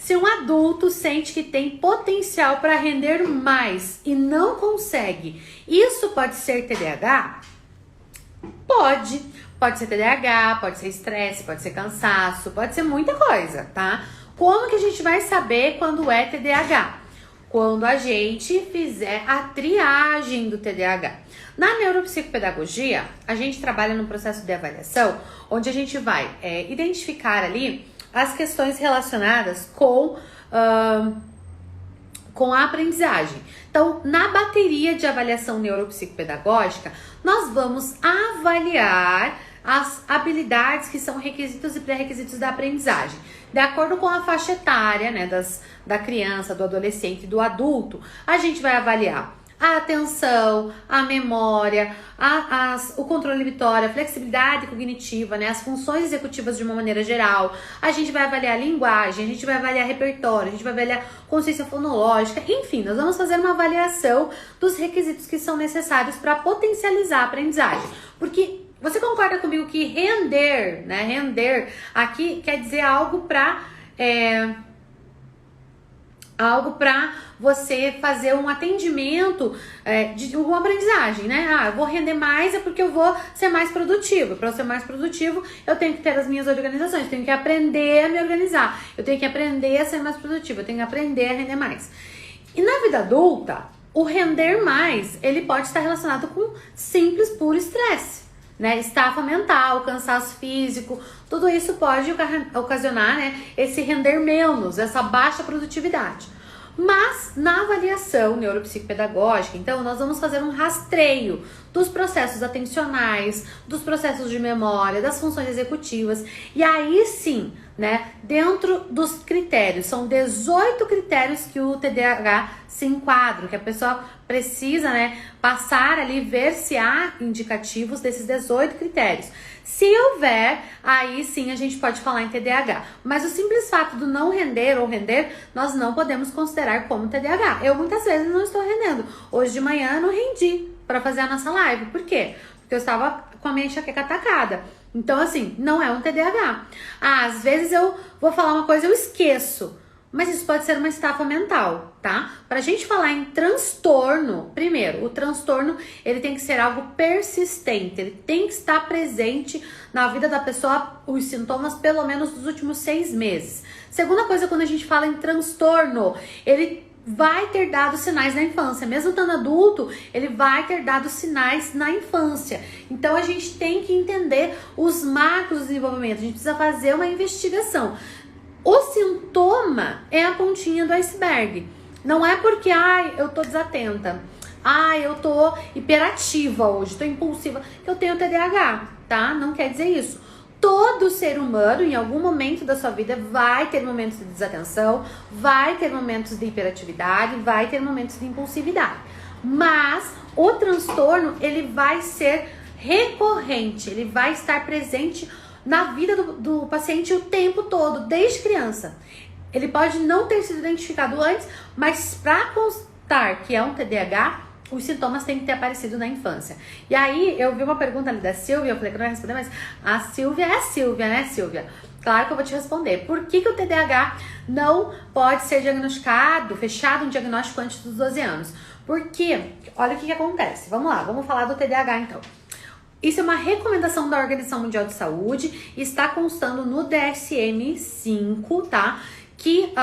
Se um adulto sente que tem potencial para render mais e não consegue, isso pode ser TDAH? Pode. Pode ser TDAH, pode ser estresse, pode ser cansaço, pode ser muita coisa, tá? Como que a gente vai saber quando é TDAH? Quando a gente fizer a triagem do TDAH. Na neuropsicopedagogia, a gente trabalha num processo de avaliação, onde a gente vai identificar ali as questões relacionadas com a aprendizagem. Então, na bateria de avaliação neuropsicopedagógica, nós vamos avaliar as habilidades que são requisitos e pré-requisitos da aprendizagem. De acordo com a faixa etária, né, da criança, do adolescente e do adulto, a gente vai avaliar a atenção, a memória, o controle inibitório, a flexibilidade cognitiva, né, as funções executivas de uma maneira geral. A gente vai avaliar a linguagem, a gente vai avaliar repertório, a gente vai avaliar consciência fonológica. Enfim, nós vamos fazer uma avaliação dos requisitos que são necessários para potencializar a aprendizagem. Porque você concorda comigo que render, né, render aqui quer dizer algo para você fazer um atendimento de uma aprendizagem, né? Ah, eu vou render mais porque eu vou ser mais produtivo. Para eu ser mais produtivo, eu tenho que ter as minhas organizações, eu tenho que aprender a me organizar, eu tenho que aprender a ser mais produtivo, eu tenho que aprender a render mais. E na vida adulta, o render mais, ele pode estar relacionado com simples, puro estresse, né? Estafa mental, cansaço físico, tudo isso pode ocasionar, né, esse render menos, essa baixa produtividade. Mas na avaliação neuropsicopedagógica, então, nós vamos fazer um rastreio dos processos atencionais, dos processos de memória, das funções executivas. E aí sim, né, dentro dos critérios, são 18 critérios que o TDAH se enquadra, que a pessoa precisa, né, passar ali, ver se há indicativos desses 18 critérios. Se houver, aí sim a gente pode falar em TDAH. Mas o simples fato do não render ou render, nós não podemos considerar como TDAH. Eu muitas vezes não estou rendendo. Hoje de manhã eu não rendi para fazer a nossa live. Por quê? Porque eu estava com a minha enxaqueca atacada. Então, assim, não é um TDAH. Às vezes eu vou falar uma coisa e eu esqueço. Mas isso pode ser uma estafa mental, tá? Pra gente falar em transtorno, primeiro, o transtorno, ele tem que ser algo persistente, ele tem que estar presente na vida da pessoa, os sintomas, pelo menos dos últimos 6 meses. Segunda coisa, quando a gente fala em transtorno, ele vai ter dado sinais na infância, mesmo estando adulto, ele vai ter dado sinais na infância. Então a gente tem que entender os marcos do desenvolvimento, a gente precisa fazer uma investigação. O sintoma é a pontinha do iceberg. Não é porque, eu tô desatenta, eu tô hiperativa hoje, tô impulsiva, que eu tenho TDAH, tá? Não quer dizer isso. Todo ser humano, em algum momento da sua vida, vai ter momentos de desatenção, vai ter momentos de hiperatividade, vai ter momentos de impulsividade. Mas o transtorno, ele vai ser recorrente, ele vai estar presente na vida do paciente o tempo todo, desde criança. Ele pode não ter sido identificado antes, mas para constar que é um TDAH, os sintomas têm que ter aparecido na infância. E aí, eu vi uma pergunta ali da Silvia, eu falei que não ia responder, mas a Silvia é a Silvia, né, Silvia? Claro que eu vou te responder. Por que o TDAH não pode ser diagnosticado, fechado um diagnóstico antes dos 12 anos? Porque, olha o que acontece. Vamos lá, vamos falar do TDAH então. Isso é uma recomendação da Organização Mundial de Saúde, está constando no DSM-5, tá? Que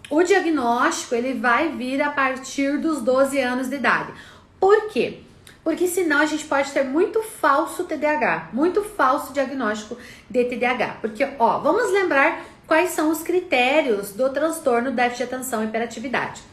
o diagnóstico, ele vai vir a partir dos 12 anos de idade. Por quê? Porque senão a gente pode ter muito falso TDAH, muito falso diagnóstico de TDAH. Porque, vamos lembrar quais são os critérios do transtorno déficit de atenção e hiperatividade.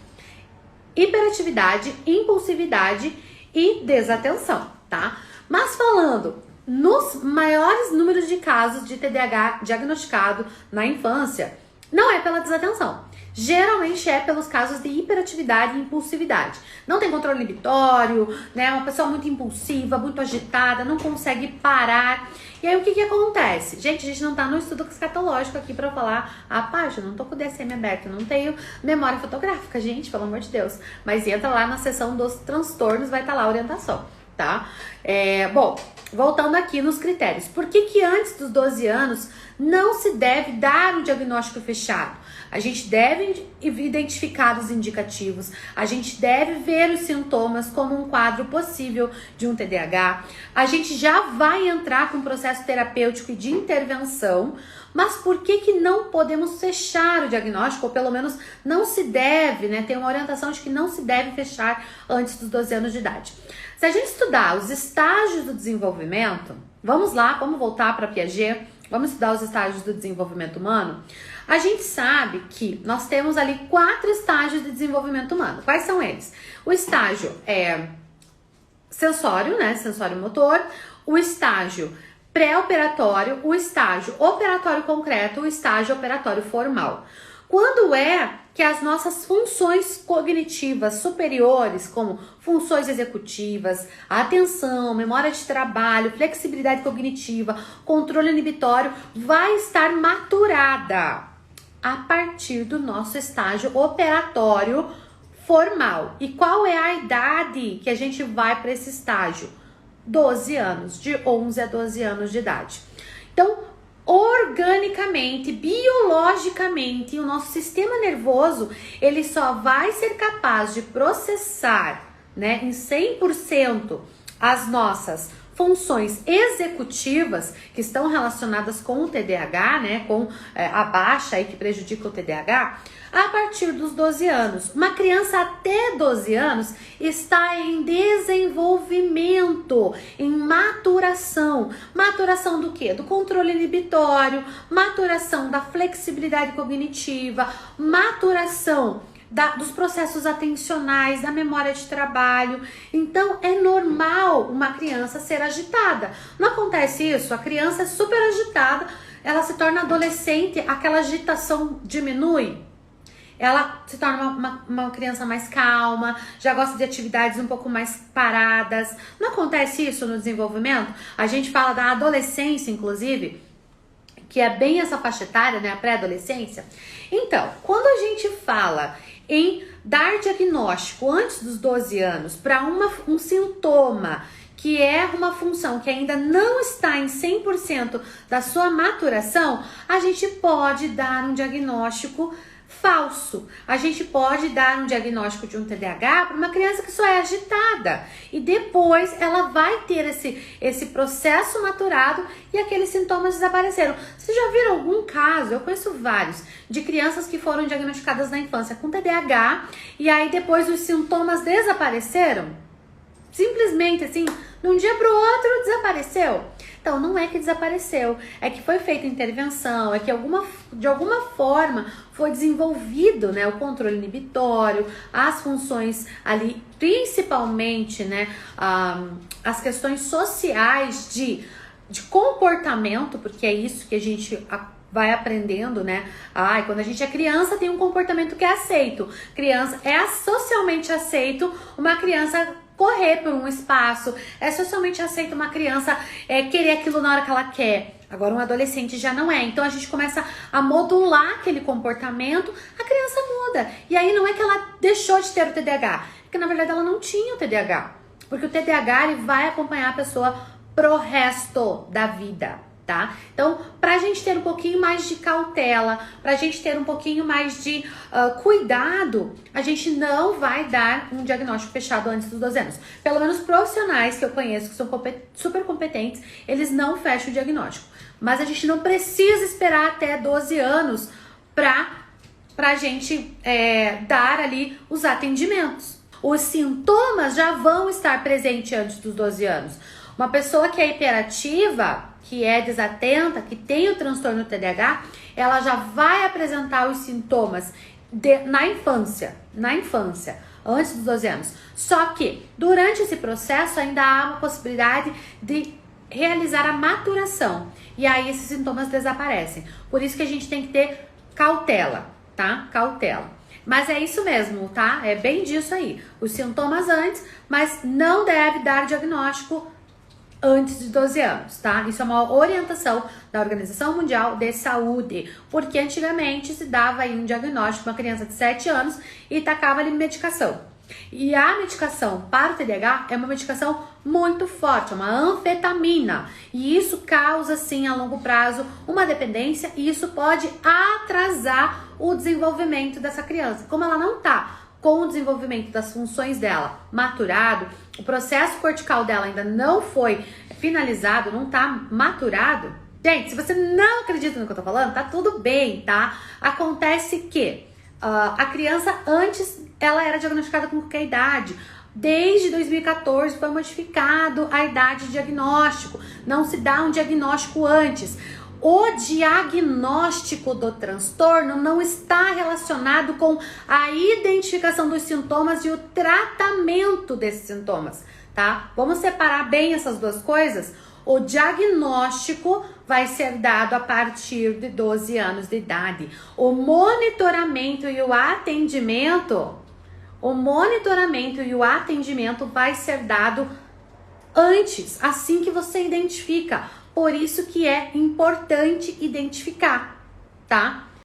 Hiperatividade, impulsividade e desatenção, tá? Mas falando nos maiores números de casos de TDAH diagnosticado na infância, não é pela desatenção. Geralmente é pelos casos de hiperatividade e impulsividade. Não tem controle inibitório, né? Uma pessoa muito impulsiva, muito agitada, não consegue parar. E aí o que acontece? Gente, a gente não tá no estudo escatológico aqui pra falar a página, não tô com o DSM aberto, não tenho memória fotográfica, gente, pelo amor de Deus. Mas entra lá na seção dos transtornos, vai estar lá a orientação. Tá? Bom, voltando aqui nos critérios. Por que antes dos 12 anos não se deve dar um diagnóstico fechado? A gente deve identificar os indicativos, a gente deve ver os sintomas como um quadro possível de um TDAH. A gente já vai entrar com um processo terapêutico e de intervenção, mas por que não podemos fechar o diagnóstico, ou pelo menos não se deve, né? Tem uma orientação de que não se deve fechar antes dos 12 anos de idade. Se a gente estudar os estágios do desenvolvimento, vamos lá, vamos voltar para Piaget, vamos estudar os estágios do desenvolvimento humano. A gente sabe que nós temos ali 4 estágios de desenvolvimento humano. Quais são eles? O estágio sensório, né? Sensório motor, o estágio pré-operatório, o estágio operatório concreto, o estágio operatório formal. Quando é que as nossas funções cognitivas superiores, como funções executivas, atenção, memória de trabalho, flexibilidade cognitiva, controle inibitório, vai estar maturada? A partir do nosso estágio operatório formal. E qual é a idade que a gente vai para esse estágio? 12 anos, de 11 a 12 anos de idade. Então, organicamente, biologicamente, o nosso sistema nervoso, ele só vai ser capaz de processar, né, em 100% as nossas funções executivas que estão relacionadas com o TDAH, né, com a baixa aí que prejudica o TDAH, a partir dos 12 anos. Uma criança até 12 anos está em desenvolvimento, em maturação. Maturação do quê? Do controle inibitório, maturação da flexibilidade cognitiva, maturação dos processos atencionais, da memória de trabalho. Então é normal uma criança ser agitada. Não acontece isso? A criança é super agitada, ela se torna adolescente, aquela agitação diminui, ela se torna uma criança mais calma, já gosta de atividades um pouco mais paradas. Não acontece isso no desenvolvimento? A gente fala da adolescência, inclusive, que é bem essa faixa etária, né, a pré-adolescência. Então, quando a gente fala em dar diagnóstico antes dos 12 anos para um sintoma que é uma função que ainda não está em 100% da sua maturação, a gente pode dar um diagnóstico falso. A gente pode dar um diagnóstico de um TDAH para uma criança que só é agitada e depois ela vai ter esse processo maturado e aqueles sintomas desapareceram. Vocês já viram algum caso? Eu conheço vários de crianças que foram diagnosticadas na infância com TDAH e aí depois os sintomas desapareceram? Simplesmente assim, de um dia para o outro desapareceu. Então, não é que desapareceu, é que foi feita intervenção, é que de alguma forma foi desenvolvido, né, o controle inibitório, as funções ali, principalmente, né, as questões sociais de comportamento, porque é isso que a gente vai aprendendo, né? Quando a gente é criança tem um comportamento que é aceito. Criança é socialmente aceito uma criança correr por um espaço, é socialmente aceito uma criança querer aquilo na hora que ela quer. Agora um adolescente já não é. Então a gente começa a modular aquele comportamento, a criança muda. E aí não é que ela deixou de ter o TDAH, porque na verdade ela não tinha o TDAH. Porque o TDAH ele vai acompanhar a pessoa pro resto da vida. Tá? Então, pra gente ter um pouquinho mais de cautela, pra gente ter um pouquinho mais de cuidado, a gente não vai dar um diagnóstico fechado antes dos 12 anos. Pelo menos profissionais que eu conheço, que são super competentes, eles não fecham o diagnóstico. Mas a gente não precisa esperar até 12 anos pra gente dar ali os atendimentos. Os sintomas já vão estar presentes antes dos 12 anos. Uma pessoa que é hiperativa, que é desatenta, que tem o transtorno TDAH, ela já vai apresentar os sintomas na infância, antes dos 12 anos. Só que durante esse processo ainda há uma possibilidade de realizar a maturação e aí esses sintomas desaparecem. Por isso que a gente tem que ter cautela, tá? Cautela. Mas é isso mesmo, tá? É bem disso aí. Os sintomas antes, mas não deve dar diagnóstico antes de 12 anos, tá? Isso é uma orientação da Organização Mundial de Saúde, porque antigamente se dava aí um diagnóstico para uma criança de 7 anos e tacava ali medicação. E a medicação para o TDAH é uma medicação muito forte, é uma anfetamina. E isso causa, sim, a longo prazo, uma dependência, e isso pode atrasar o desenvolvimento dessa criança. Como ela não está com o desenvolvimento das funções dela maturado, o processo cortical dela ainda não foi finalizado, não está maturado. Gente, se você não acredita no que eu tô falando, tá tudo bem, tá? Acontece que a criança antes, ela era diagnosticada com qualquer idade. Desde 2014 foi modificado a idade de diagnóstico. Não se dá um diagnóstico antes. O diagnóstico do transtorno não está relacionado com a identificação dos sintomas e o tratamento desses sintomas, tá? Vamos separar bem essas duas coisas? O diagnóstico vai ser dado a partir de 12 anos de idade. O monitoramento e o atendimento vai ser dado antes, assim que você identifica. Por isso que é importante identificar, tá?